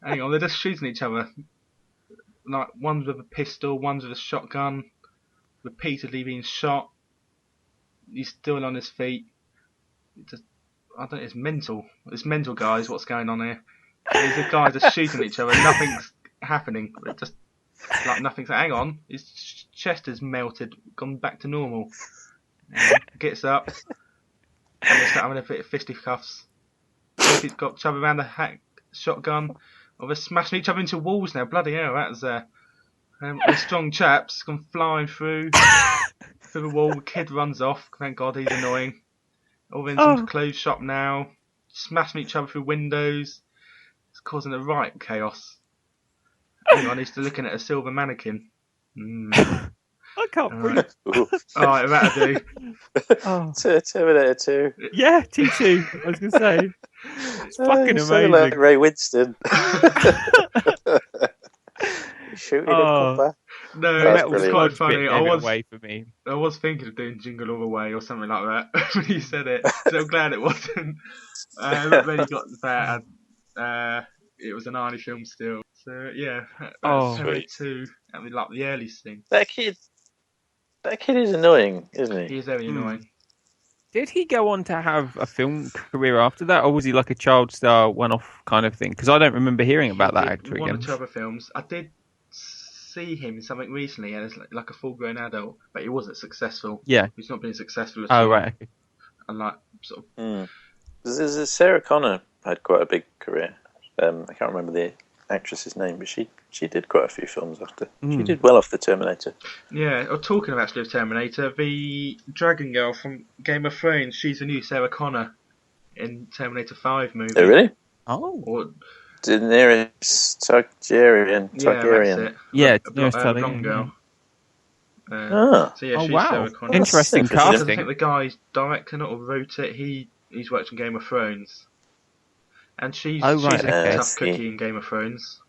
hang on, they're just shooting each other. Like, one's with a pistol, one's with a shotgun, repeatedly being shot. He's still on his feet. I don't know, it's mental. It's mental, guys, what's going on here. These guys are shooting each other, nothing's happening. It just, like, nothing's... Hang on, his chest is melted, gone back to normal. Gets up, and they start having a bit of fisticuffs. He's got each other around the shotgun. Oh, they're smashing each other into walls now. Bloody hell, that's they're strong chaps gone flying through the wall. The kid runs off. Thank God, he's annoying. All in some clothes shop now, smashing each other through windows. It's causing a right chaos. Hang on, he's still looking at a silver mannequin. I can't breathe. Alright, that'll do. Terminator 2. Yeah, T2. I was going to say. It's fucking amazing. Like Ray Winston. Shooting a copper. No, that was quite funny. I was thinking of doing Jingle All the Way or something like that when you said it. So I'm glad it wasn't. But then he got that. It was an Arnie film still. So yeah, Terminator 2. I mean, like the early thing. That kid is annoying, isn't he? He is very annoying. Did he go on to have a film career after that, or was he like a child star one-off kind of thing? Because I don't remember hearing about that actor again. One or two other films. I did see him in something recently, and it's like a full-grown adult, but he wasn't successful. Yeah, he's not been successful at all. Oh right. Okay. And like sort of. Sarah Connor had quite a big career. I can't remember the actress's name, but she did quite a few films after. She did well off the Terminator. Yeah, or talking of actually of Terminator, the Dragon Girl from Game of Thrones, she's the new Sarah Connor in Terminator 5 movie. Oh really? Or Daenerys Targaryen. Yeah, Daenerys Targaryen. So yeah, she's wow. Sarah Connor. Interesting I casting. think the guy's directing it or wrote it. He's worked on Game of Thrones. And she's a tough cookie in Game of Thrones.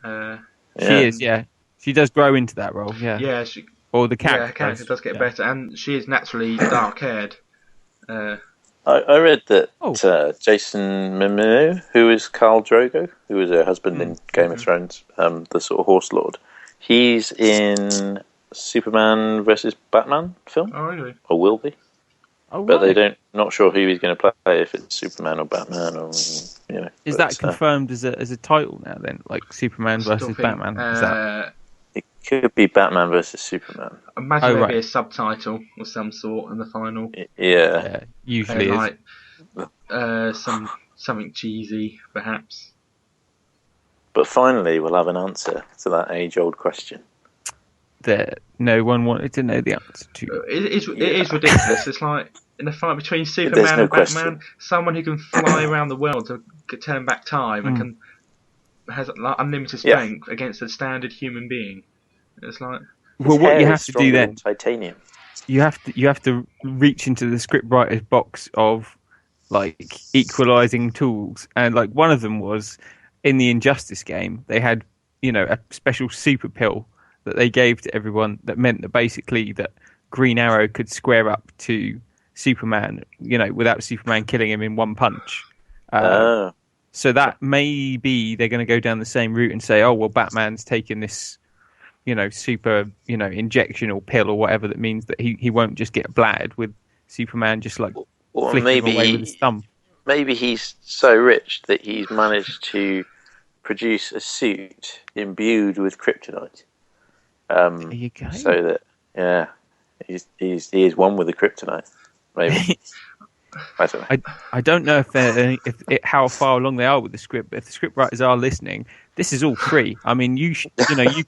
She is, yeah. She does grow into that role, yeah. Yeah, or the character. Yeah, her character does get better, and she is naturally dark-haired. I read that Jason Momoa, who is Khal Drogo, who was her husband in Game of Thrones, the sort of Horse Lord, he's in Superman versus Batman film. Oh, really? Or will be. Oh, but right. they not sure who he's going to play, if it's Superman or Batman, or Is that confirmed as a title now? Then, like Superman versus Batman. Is that? It could be Batman versus Superman. Imagine there'd be a subtitle of some sort in the final. Yeah, usually is. Like, something cheesy, perhaps. But finally, we'll have an answer to that age-old question that no one wanted to know the answer to. It is ridiculous. It's like in a fight between Superman and Batman, someone who can fly around the world to turn back time and has like unlimited strength against a standard human being. It's like, well, what you have to do then? Titanium. You have to reach into the scriptwriter's box of like equalizing tools, and like one of them was in the Injustice game. They had a special super pill that they gave to everyone that meant that basically that Green Arrow could square up to Superman, without Superman killing him in one punch. So that maybe they're going to go down the same route and say, oh, well, Batman's taken this, super, injection or pill or whatever that means that he won't just get bladdered with Superman just like flicking away with his thumb. Maybe he's so rich that he's managed to produce a suit imbued with kryptonite. There you go. So that he is one with the kryptonite. Maybe. I don't know. I don't know how far along they are with the script, but if the script writers are listening, this is all free. I mean, you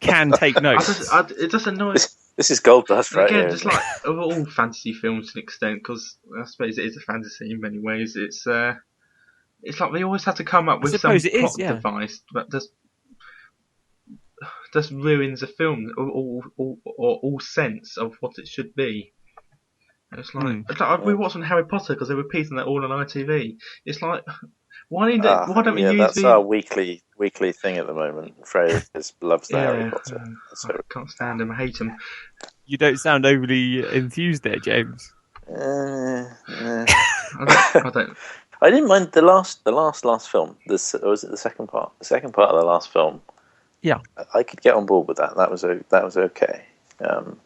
can take notes. It doesn't annoy. This is gold dust, right? Again, just like all fantasy films to an extent, because I suppose it is a fantasy in many ways. It's like they always have to come up with some plot device that just ruins the film or all sense of what it should be. It's like we watched on Harry Potter because they were repeating that all on ITV. It's like, Why don't we use that's our weekly thing at the moment. Freya loves the Harry Potter. I can't stand him. I hate him. You don't sound overly enthused there, James. I don't. I didn't mind the last film. Was it the second part? The second part of the last film. Yeah, I could get on board with that. That was okay.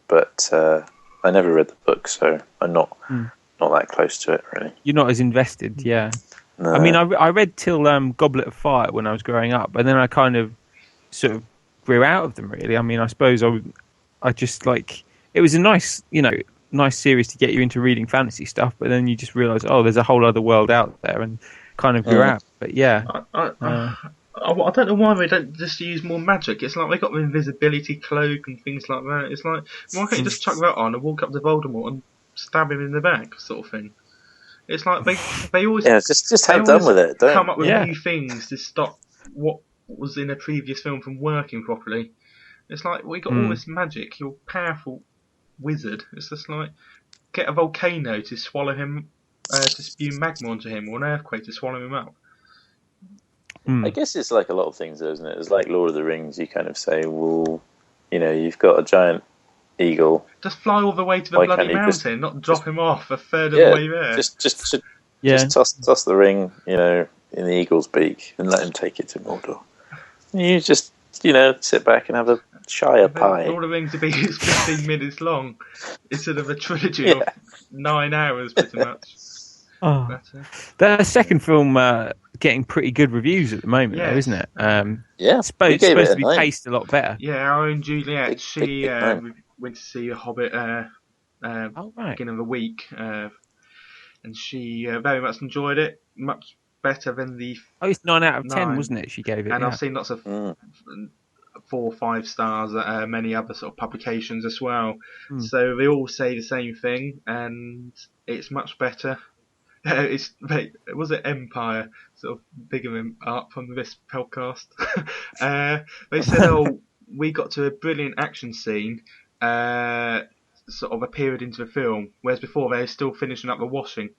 But I never read the book, so I'm not that close to it really. you're not as invested. Yeah, No. I mean, I read till Goblet of Fire when I was growing up, and then I kind of sort of grew out of them. Really, I mean, I suppose I just like it was a nice series to get you into reading fantasy stuff, but then you just realise, there's a whole other world out there, and kind of grew out. But yeah. I don't know why they don't just use more magic. It's like they got the invisibility cloak and things like that. It's like, why can't you just chuck that on and walk up to Voldemort and stab him in the back, sort of thing? It's like they always just have done with it. Come up with new things to stop what was in a previous film from working properly. It's like we got all this magic. You're a powerful wizard. It's just like get a volcano to swallow him, to spew magma onto him, or an earthquake to swallow him up. I guess it's like a lot of things, though, isn't it? It's like Lord of the Rings. You kind of say, well, you've got a giant eagle. Just fly all the way to the bloody mountain, not drop him off a third of the way there. Just toss the ring, in the eagle's beak and let him take it to Mordor. You just, sit back and have a Shire pie. Lord of the Rings to be 15 minutes long instead of a trilogy of 9 hours, pretty much. The second film getting pretty good reviews at the moment, though, isn't it? It's supposed to be paced a lot better. Yeah, our own Juliet, she went to see a Hobbit beginning of the week, and she very much enjoyed it, much better than the... it's 9 out of 10, wasn't it, she gave it? And I've seen lots of 4 or 5 stars at many other sort of publications as well. So they all say the same thing, and it's much better. Was it Empire sort of bigging him up on this podcast? They said, we got to a brilliant action scene sort of a period into the film, whereas before they were still finishing up the washing.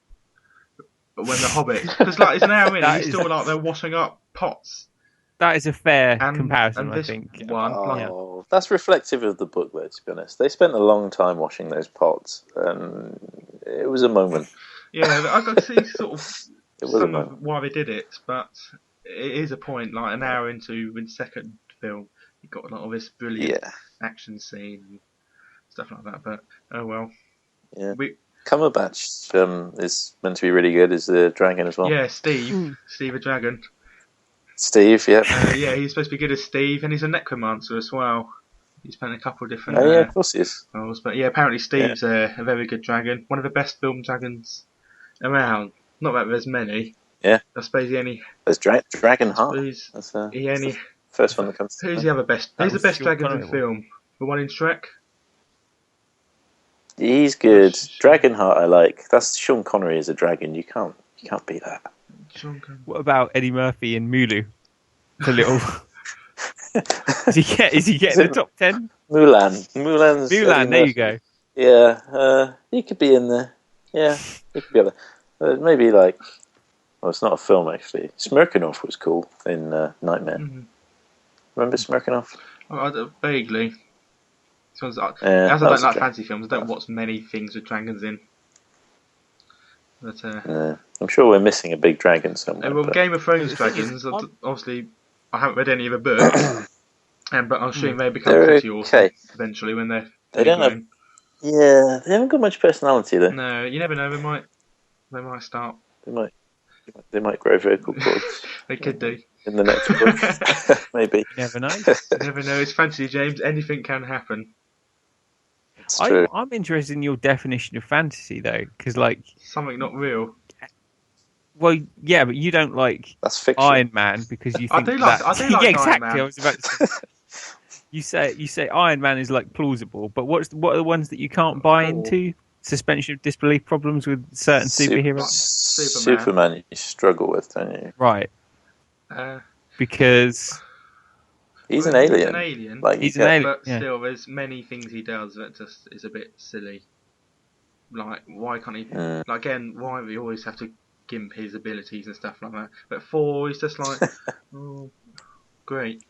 But when the Hobbit, because like it's an hour in, and it's still like they're washing up pots. That is a fair comparison, I think. That's reflective of the book, though, to be honest. They spent a long time washing those pots, and it was a moment. Yeah, I could see sort of some of why they did it, but it is a point, like an hour into the second film, you got a lot of this brilliant action scene and stuff like that, but oh well. Yeah. Cumberbatch is meant to be really good as the dragon as well. Yeah, Steve the dragon. Steve, yeah. He's supposed to be good as Steve, and he's a necromancer as well. He's playing a couple of different of course he is. roles, but yeah, apparently Steve's a very good dragon. One of the best filmed dragons around. Not that there's many. Yeah. I suppose he only... There's Dragonheart. That's the first one that comes to Who's mind. the other best? Who's the best dragon in film? The one in Shrek? He's good. Dragonheart I like. That's Sean Connery as a dragon. You can't beat that. What about Eddie Murphy in Mulu? The little... is he getting the top 10? Mulan, there you go. Yeah, he could be in there. Yeah, he could be in there. Maybe like... Well, it's not a film, actually. Smirkanoff was cool in Nightmare. Mm-hmm. Remember Smirkanoff? Vaguely. As I don't like fantasy films, I don't watch many things with dragons in. But, I'm sure we're missing a big dragon somewhere. Well, Game of Thrones dragons, obviously, I haven't read any of the books, but I'm sure they become pretty awesome eventually when they're they don't have. Yeah, they haven't got much personality though. No, you never know. They might start. They might grow vocal cords. They could do in the next book. Maybe. You never know. You never know. It's fantasy, James. Anything can happen. It's true. I'm interested in your definition of fantasy, though, because something not real. Well, yeah, but you don't like that's fiction. Iron Man because you think I do like yeah, exactly. Iron Man. I was about to say. You say Iron Man is plausible, but what are the ones that you can't buy into? Suspension of disbelief problems with certain superheroes. Superman, you struggle with, don't you? Right. Because he's an alien. He's an alien. He's an alien. But still, there's many things he does that just is a bit silly. Like, why can't he? Again, why we always have to gimp his abilities and stuff like that. But Thor is just like, oh, great,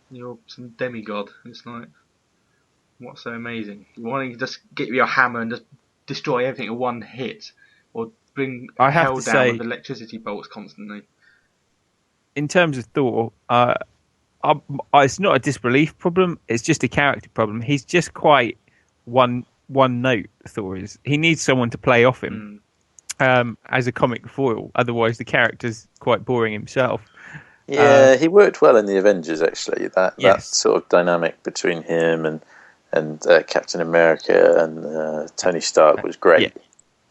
you're some demigod. It's like, what's so amazing? You want to just get your hammer and just destroy everything in one hit, or bring hell down with electricity bolts constantly. In terms of Thor, it's not a disbelief problem. It's just a character problem. He's just quite one note. Thor is. He needs someone to play off him as a comic foil. Otherwise, the character's quite boring himself. Yeah, he worked well in the Avengers. Actually, that sort of dynamic between him and Captain America and Tony Stark was great. Yeah.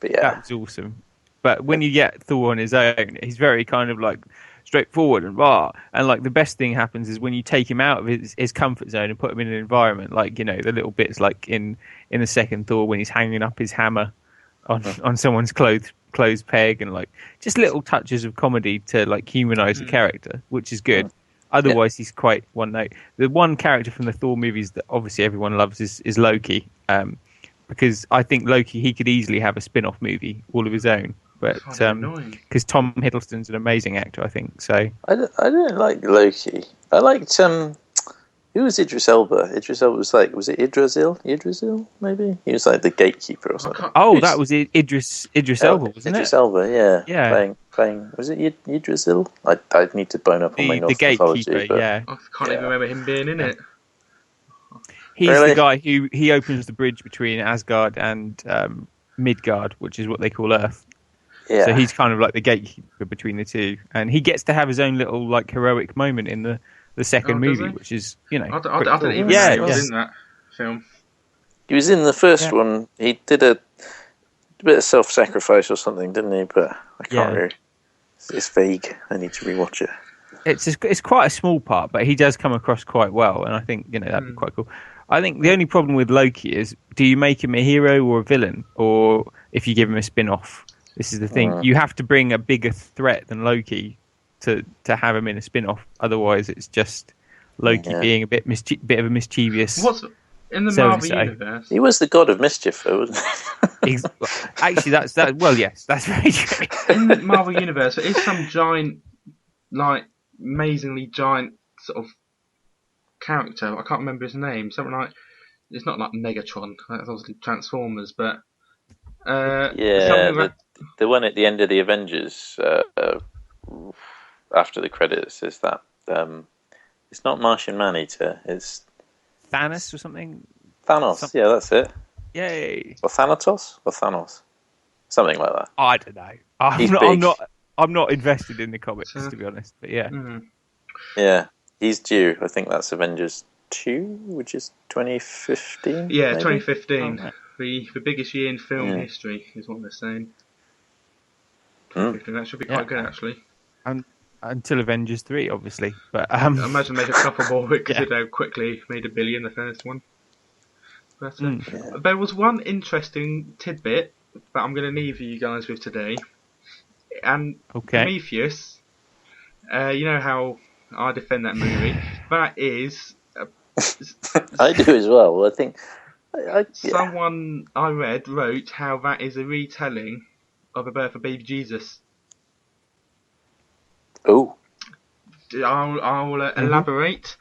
But that was awesome. But when you get Thor on his own, he's very kind of like straightforward and raw. And like the best thing happens is when you take him out of his comfort zone and put him in an environment like, you know, the little bits like in the second Thor when he's hanging up his hammer on someone's clothes peg, and like just little touches of comedy to like humanize the character, which is good. Otherwise, he's quite one note. The one character from the Thor movies that obviously everyone loves is Loki, because I think Loki, he could easily have a spin-off movie all of his own. But because Tom Hiddleston's an amazing actor, I think. So I didn't like Loki. I liked who was Idris Elba? Idris Elba was like, was it Idrisil, maybe? He was like the gatekeeper or something. Oh, that was Idris Elba, wasn't it? Idris Elba, yeah. Playing. Was it Idrisil? I'd need to bone up on my Norse mythology. The gatekeeper, yeah. I can't even remember him being in it. He's the guy who he opens the bridge between Asgard and Midgard, which is what they call Earth. Yeah. So he's kind of like the gatekeeper between the two, and he gets to have his own little like heroic moment in the second movie, which is, you know, I didn't even know he was in that film. He was in the first one. He did a bit of self-sacrifice or something, didn't he? But I can't remember. It's vague. I need to rewatch it. It's quite a small part, but he does come across quite well, and I think, you know, that'd be quite cool. I think the only problem with Loki is, do you make him a hero or a villain, or if you give him a spin-off? This is the thing. You have to bring a bigger threat than Loki to have him in a spin-off. Otherwise, it's just Loki being a bit of a mischievous. What's in the Marvel universe? He was the god of mischief, though, wasn't he? Actually, that's that. Well, yes, that's very true. In the Marvel universe, there is some giant, like amazingly giant sort of character. I can't remember his name. Something like, it's not like Megatron. That's obviously Transformers, but the one at the end of the Avengers, after the credits, is that it's not Martian Maneater, it's Thanos or something. Thanos, yeah, that's it. Yay! Or Thanos, something like that. I don't know. I'm not invested in the comics, to be honest. But yeah, yeah, he's due. I think that's Avengers 2, which is 2015. Yeah, maybe? 2015. Oh, the biggest year in film history is what they're saying. That should be quite good, actually. And until Avengers 3, obviously. But I imagine make a couple more because how quickly made $1 billion the first one. But there was one interesting tidbit that I'm going to leave you guys with today. And Prometheus, you know how I defend that movie. That is. I do as well. I think. Someone I read wrote how that is a retelling of The Birth of Baby Jesus. Oh. I'll elaborate.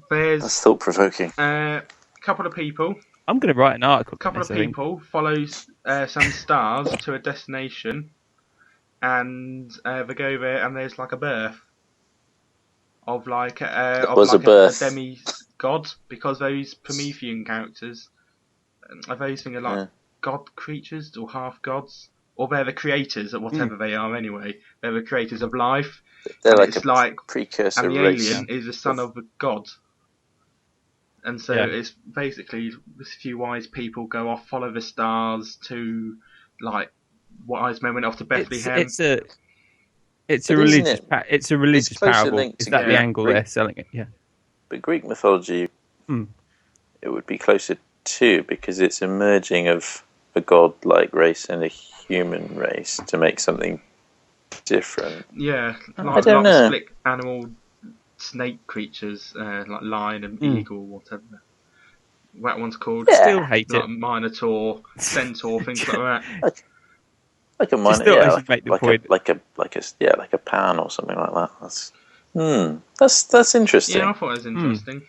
That's thought-provoking. A couple of people. I'm going to write an article. A couple of people follows some stars to a destination, and they go there, and there's like a birth of like a demigod, because those Promethean characters are those things like god creatures or half gods, or they're the creators of whatever they are anyway. They're the creators of life. They're like precursor and the race. alien is the son of the god. And so it's basically this few wise people go off, follow the stars to, like, wise men went off to Bethlehem. It's a religious parable. Is that the angle they're selling it? Yeah. But Greek mythology, it would be closer to, because it's a merging of a god-like race and a human race to make something different. Yeah, I don't know. Split animal snake creatures, like lion and eagle, whatever. That one's called. Still hate like it. Minotaur, centaur, things like that. Like a minor, still, yeah, as you make the point. like a pan or something like that. That's interesting. Yeah, I thought it was interesting.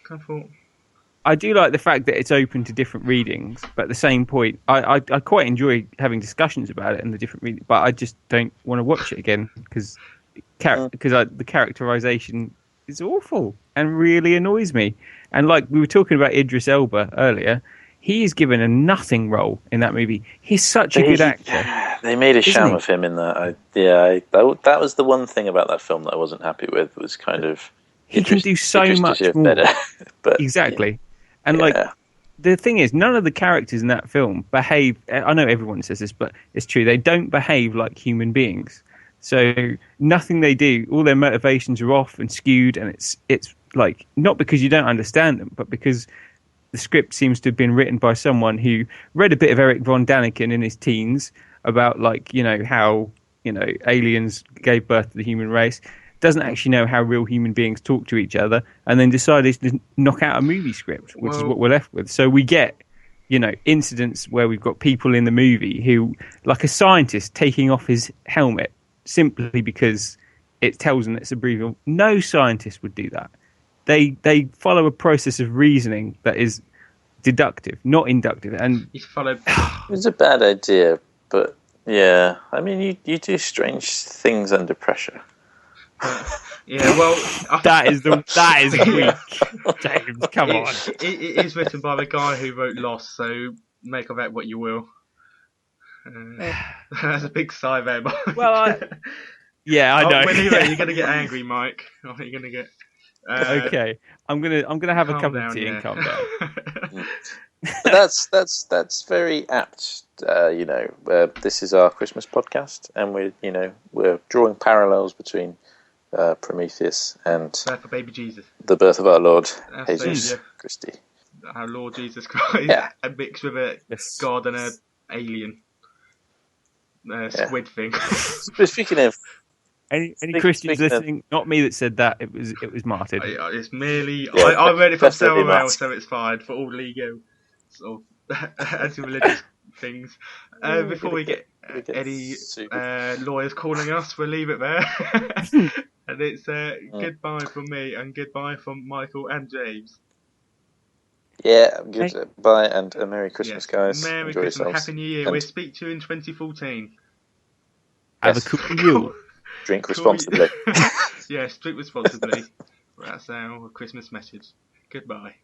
I do like the fact that it's open to different readings, but at the same point, I quite enjoy having discussions about it and the different readings, but I just don't want to watch it again because the characterization is awful and really annoys me. And like we were talking about Idris Elba earlier, he is given a nothing role in that movie. He's such a good actor. They made a sham of him in that. That was the one thing about that film that I wasn't happy with. Was kind of he can do so much more. Better. But, exactly. Yeah. And like the thing is, none of the characters in that film behave. I know everyone says this, but it's true. They don't behave like human beings. So nothing they do, all their motivations are off and skewed, and it's like not because you don't understand them, but because the script seems to have been written by someone who read a bit of Eric von Daniken in his teens about how aliens gave birth to the human race, doesn't actually know how real human beings talk to each other, and then decided to knock out a movie script, which is what we're left with. So we get, incidents where we've got people in the movie who, like a scientist taking off his helmet simply because it tells them it's a breathable. No scientist would do that. They follow a process of reasoning that is deductive, not inductive. And it's a bad idea, but yeah, I mean, you do strange things under pressure. Yeah, well, that is weak. James, come on. It is written by the guy who wrote Lost, so make of that what you will. That's a big sigh there, Mike. Well, I know. You're going to get angry, Mike. You're going to get. Okay, I'm gonna have a cup of tea and calm down. That's very apt. This is our Christmas podcast, and we're drawing parallels between Prometheus and birth of baby Jesus, the birth of our Lord Jesus Christi, our Lord Jesus Christ, a mix with a god and a alien squid thing. Speaking of. Any Christians listening? Not me that said that. It was Martyn. It's merely I read it from somewhere else, so it's fine for all legal sort of anti-religious things. Before we get any lawyers calling us, we'll leave it there. And it's goodbye from me and goodbye from Michael and James. Yeah, goodbye and a Merry Christmas, guys. Merry Christmas, Happy New Year. We'll speak to you in 2014. Have a cool Yule. Drink responsibly. Yes, drink responsibly. That's our Christmas message. Goodbye.